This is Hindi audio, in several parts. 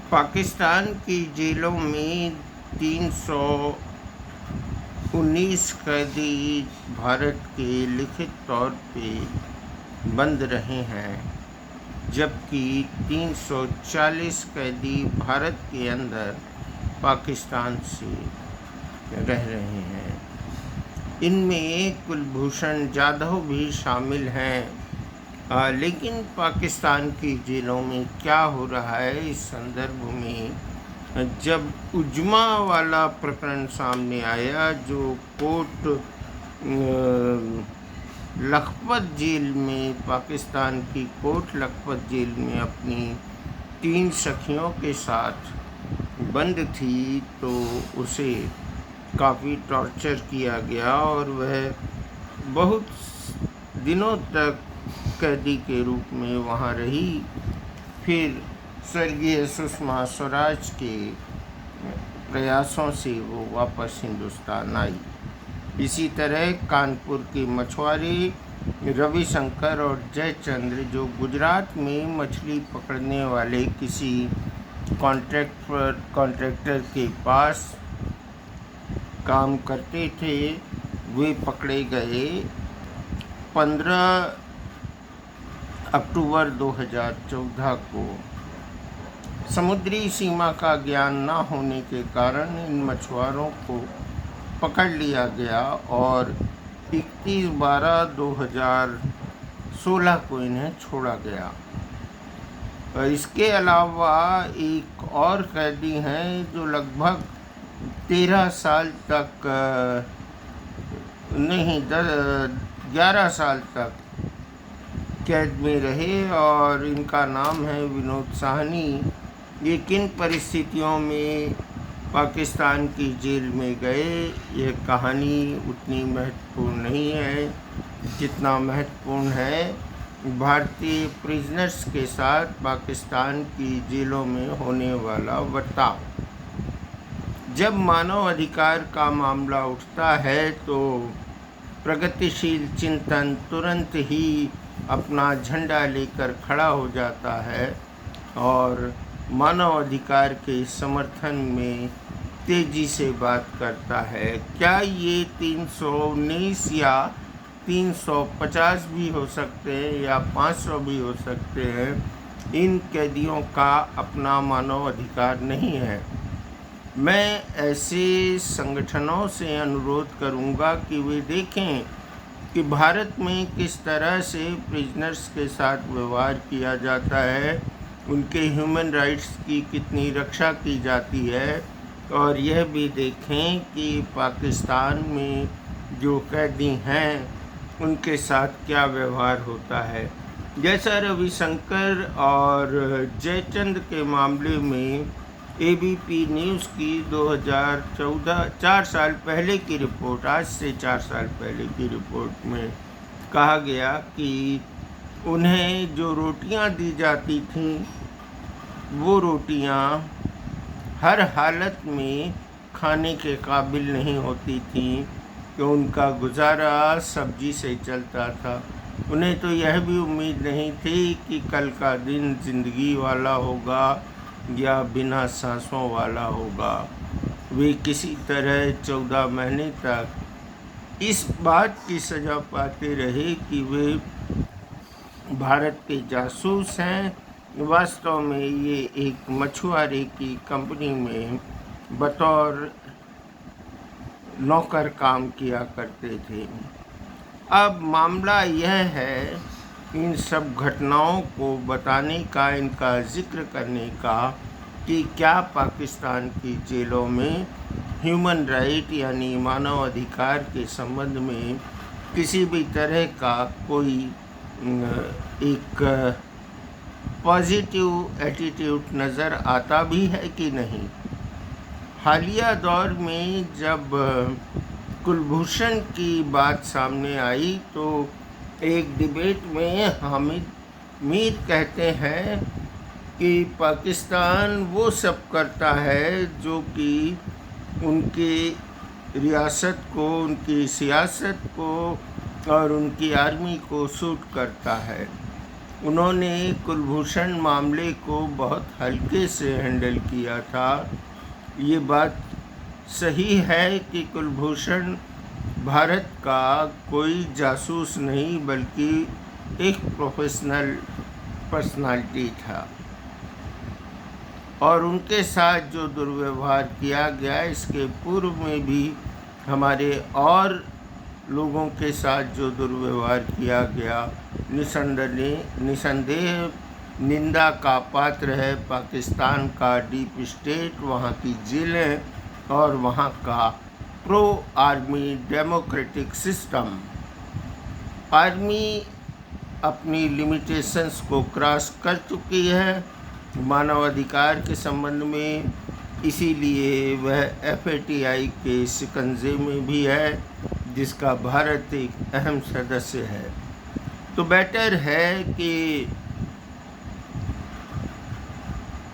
पाकिस्तान की जेलों में 319 कैदी भारत के लिखित तौर पे बंद रहे हैं, जबकि 340 कैदी भारत के अंदर पाकिस्तान से रह रहे हैं। इनमें कुलभूषण जाधव भी शामिल हैं। लेकिन पाकिस्तान की जेलों में क्या हो रहा है, इस संदर्भ में जब उज्मा वाला प्रकरण सामने आया, जो कोट लखपत जेल में, पाकिस्तान की कोट लखपत जेल में अपनी 3 सखियों के साथ बंद थी, तो उसे काफ़ी टॉर्चर किया गया और वह बहुत दिनों तक कैदी के रूप में वहाँ रही। फिर स्वर्गीय सुषमा स्वराज के प्रयासों से वो वापस हिंदुस्तान आई। इसी तरह कानपुर के मछुआरे रविशंकर और जयचंद्र, जो गुजरात में मछली पकड़ने वाले किसी कॉन्ट्रैक्टर के पास काम करते थे, वे पकड़े गए 15 अक्टूबर 2014 को। समुद्री सीमा का ज्ञान न होने के कारण इन मछुआरों को पकड़ लिया गया और 31/12/2016 को इन्हें छोड़ा गया। इसके अलावा एक और कैदी हैं जो लगभग 13 साल तक 11 साल तक कैद में रहे और इनका नाम है विनोद साहनी। ये किन परिस्थितियों में पाकिस्तान की जेल में गए, यह कहानी उतनी महत्वपूर्ण नहीं है जितना महत्वपूर्ण है भारतीय प्रिजनर्स के साथ पाकिस्तान की जेलों में होने वाला बर्ताव। जब मानव अधिकार का मामला उठता है तो प्रगतिशील चिंतन तुरंत ही अपना झंडा लेकर खड़ा हो जाता है और मानव अधिकार के समर्थन में तेजी से बात करता है। क्या ये 319 या 350 भी हो सकते हैं या 500 भी हो सकते हैं, इन कैदियों का अपना मानव अधिकार नहीं है। मैं ऐसे संगठनों से अनुरोध करूंगा कि वे देखें कि भारत में किस तरह से प्रिजनर्स के साथ व्यवहार किया जाता है, उनके ह्यूमन राइट्स की कितनी रक्षा की जाती है, और यह भी देखें कि पाकिस्तान में जो कैदी हैं उनके साथ क्या व्यवहार होता है। जैसा रविशंकर और जयचंद्र के मामले में एबीपी न्यूज़ की 2014 4 साल पहले की रिपोर्ट, आज से 4 साल पहले की रिपोर्ट में कहा गया कि उन्हें जो रोटियां दी जाती थीं, वो रोटियां हर हालत में खाने के काबिल नहीं होती थीं, कि उनका गुजारा सब्जी से चलता था। उन्हें तो यह भी उम्मीद नहीं थी कि कल का दिन ज़िंदगी वाला होगा या बिना सांसों वाला होगा। वे किसी तरह 14 महीने तक इस बात की सज़ा पाते रहे कि वे भारत के जासूस हैं। वास्तव में ये एक मछुआरे की कंपनी में बतौर नौकर काम किया करते थे। अब मामला यह है, इन सब घटनाओं को बताने का, इनका जिक्र करने का, कि क्या पाकिस्तान की जेलों में ह्यूमन राइट यानी मानव अधिकार के संबंध में किसी भी तरह का कोई एक पॉजिटिव एटीट्यूड नज़र आता भी है कि नहीं। हालिया दौर में जब कुलभूषण की बात सामने आई तो एक डिबेट में हामिद मीर कहते हैं कि पाकिस्तान वो सब करता है जो कि उनकी रियासत को, उनकी सियासत को और उनकी आर्मी को सूट करता है। उन्होंने कुलभूषण मामले को बहुत हल्के से हैंडल किया था। ये बात सही है कि कुलभूषण भारत का कोई जासूस नहीं बल्कि एक प्रोफेशनल पर्सनालिटी था, और उनके साथ जो दुर्व्यवहार किया गया, इसके पूर्व में भी हमारे और लोगों के साथ जो दुर्व्यवहार किया गया निसंदेह निंदा का पात्र है। पाकिस्तान का डीप स्टेट, वहाँ की जेलें और वहाँ का pro army democratic system. Army अपनी लिमिटेशंस को क्रॉस कर चुकी है मानवाधिकार के संबंध में, इसीलिए वह FATI के शिकंजे में भी है, जिसका भारत एक अहम सदस्य है। तो बेटर है कि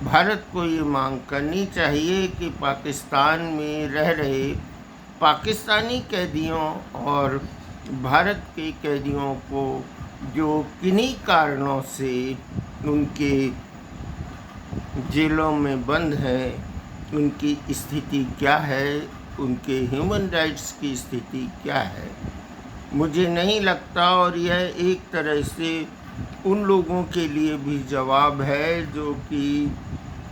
भारत को ये मांग करनी चाहिए कि पाकिस्तान में रह रहे पाकिस्तानी कैदियों और भारत के कैदियों को जो किन्हीं कारणों से उनके जेलों में बंद हैं, उनकी स्थिति क्या है, उनके ह्यूमन राइट्स की स्थिति क्या है। मुझे नहीं लगता, और यह एक तरह से उन लोगों के लिए भी जवाब है जो कि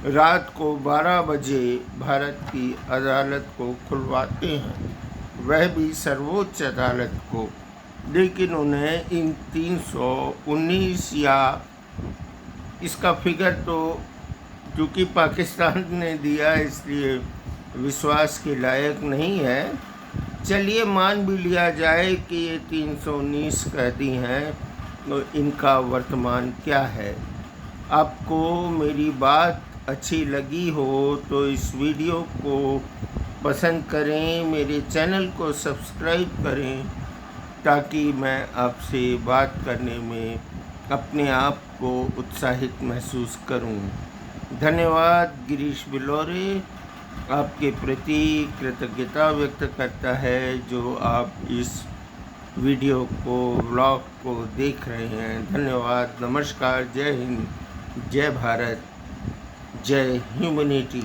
रात को 12 बजे भारत की अदालत को खुलवाते हैं, वह भी सर्वोच्च अदालत को, लेकिन उन्हें इन 319 या इसका फिगर तो क्योंकि पाकिस्तान ने दिया इसलिए विश्वास के लायक नहीं है। चलिए मान भी लिया जाए कि ये 319 कैदी हैं, तो इनका वर्तमान क्या है। आपको मेरी बात अच्छी लगी हो तो इस वीडियो को पसंद करें, मेरे चैनल को सब्सक्राइब करें, ताकि मैं आपसे बात करने में अपने आप को उत्साहित महसूस करूं। धन्यवाद। गिरीश बिलोरे आपके प्रति कृतज्ञता व्यक्त करता है जो आप इस वीडियो को, व्लॉग को देख रहे हैं। धन्यवाद। नमस्कार। जय हिंद, जय भारत, जय ह्यूमैनिटी।